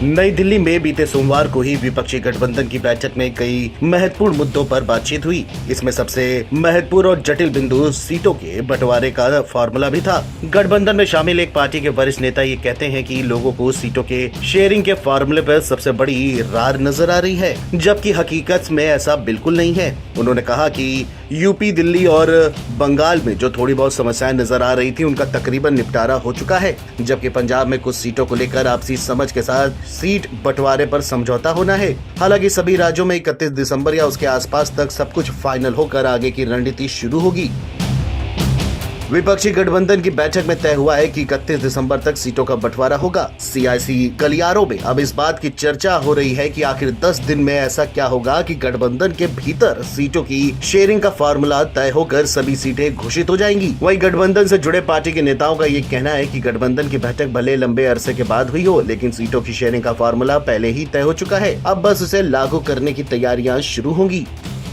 नई दिल्ली में बीते सोमवार को ही विपक्षी गठबंधन की बैठक में कई महत्वपूर्ण मुद्दों पर बातचीत हुई। इसमें सबसे महत्वपूर्ण और जटिल बिंदु सीटों के बंटवारे का फॉर्मूला भी था। गठबंधन में शामिल एक पार्टी के वरिष्ठ नेता ये कहते हैं कि लोगों को सीटों के शेयरिंग के फॉर्मूले पर सबसे बड़ी रार नजर आ रही है, जबकि हकीकत में ऐसा बिल्कुल नहीं है। उन्होंने कहा कि यूपी, दिल्ली और बंगाल में जो थोड़ी बहुत समस्याएं नजर आ रही थी उनका तकरीबन निपटारा हो चुका है, जबकि पंजाब में कुछ सीटों को लेकर आपसी समझ के साथ सीट बंटवारे पर समझौता होना है। हालांकि सभी राज्यों में 31 दिसंबर या उसके आसपास तक सब कुछ फाइनल होकर आगे की रणनीति शुरू होगी। विपक्षी गठबंधन की बैठक में तय हुआ है कि 31 दिसंबर तक सीटों का बंटवारा होगा। सियासी गलियारों में अब इस बात की चर्चा हो रही है कि आखिर 10 दिन में ऐसा क्या होगा कि गठबंधन के भीतर सीटों की शेयरिंग का फार्मूला तय होकर सभी सीटें घोषित हो जाएंगी। वहीं गठबंधन से जुड़े पार्टी के नेताओं का ये कहना है कि गठबंधन की बैठक भले लंबे अरसे के बाद हुई हो, लेकिन सीटों की शेयरिंग का फार्मूला पहले ही तय हो चुका है। अब बस उसे लागू करने की तैयारियां शुरू होंगी।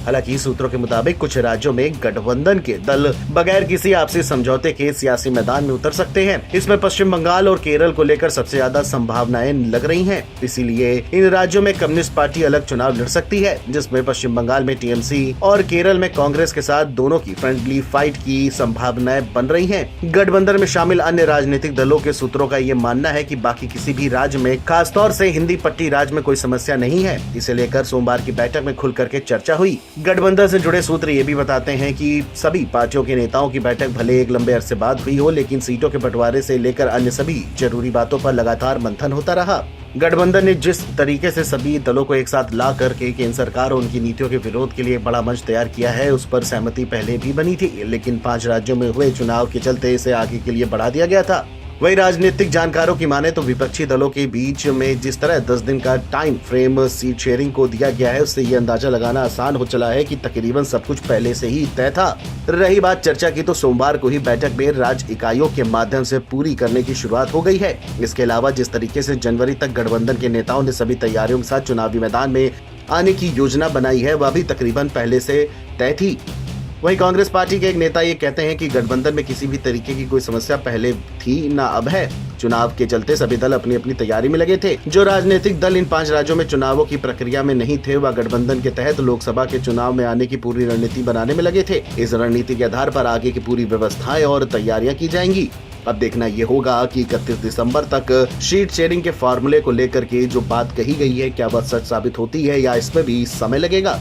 हालांकि सूत्रों के मुताबिक कुछ राज्यों में गठबंधन के दल बगैर किसी आपसी समझौते के सियासी मैदान में उतर सकते हैं। इसमें पश्चिम बंगाल और केरल को लेकर सबसे ज्यादा संभावनाएं लग रही हैं। इसीलिए इन राज्यों में कम्युनिस्ट पार्टी अलग चुनाव लड़ सकती है, जिसमें पश्चिम बंगाल में टीएमसी और केरल में कांग्रेस के साथ दोनों की फ्रेंडली फाइट की संभावनाएं बन रही है। गठबंधन में शामिल अन्य राजनीतिक दलों के सूत्रों का ये मानना है कि बाकी किसी भी राज्य में, खासतौर से हिंदी पट्टी राज्य में कोई समस्या नहीं है। इसे लेकर सोमवार की बैठक में खुल करके चर्चा हुई। गठबंधन से जुड़े सूत्र ये भी बताते हैं कि सभी पार्टियों के नेताओं की बैठक भले एक लंबे अरसे बाद हुई हो, लेकिन सीटों के बंटवारे से लेकर अन्य सभी जरूरी बातों पर लगातार मंथन होता रहा। गठबंधन ने जिस तरीके से सभी दलों को एक साथ ला करके केंद्र सरकार और उनकी नीतियों के विरोध के लिए बड़ा मंच तैयार किया है, उस पर सहमति पहले भी बनी थी, लेकिन 5 राज्यों में हुए चुनाव के चलते इसे आगे के लिए बढ़ा दिया गया था। वही राजनीतिक जानकारों की माने तो विपक्षी दलों के बीच में जिस तरह 10 दिन का टाइम फ्रेम सीट शेयरिंग को दिया गया है, उससे ये अंदाजा लगाना आसान हो चला है कि तकरीबन सब कुछ पहले से ही तय था। रही बात चर्चा की, तो सोमवार को ही बैठक में राज्य इकाइयों के माध्यम से पूरी करने की शुरुआत हो गई है। इसके अलावा जिस तरीके से जनवरी तक गठबंधन के नेताओं ने सभी तैयारियों के साथ चुनावी मैदान में आने की योजना बनाई है, वह भी तकरीबन पहले से तय थी। वहीं कांग्रेस पार्टी के एक नेता ये कहते हैं कि गठबंधन में किसी भी तरीके की कोई समस्या पहले थी ना अब है। चुनाव के चलते सभी दल अपनी अपनी तैयारी में लगे थे। जो राजनीतिक दल इन 5 राज्यों में चुनावों की प्रक्रिया में नहीं थे, वह गठबंधन के तहत लोकसभा के चुनाव में आने की पूरी रणनीति बनाने में लगे थे। इस रणनीति के आधार पर आगे की पूरी व्यवस्थाएं और तैयारियां की जाएंगी। अब देखना ये होगा कि 31 दिसंबर तक सीट शेयरिंग के फार्मूले को लेकर के जो बात कही गई है, क्या वह सच साबित होती है या इसमें भी समय लगेगा।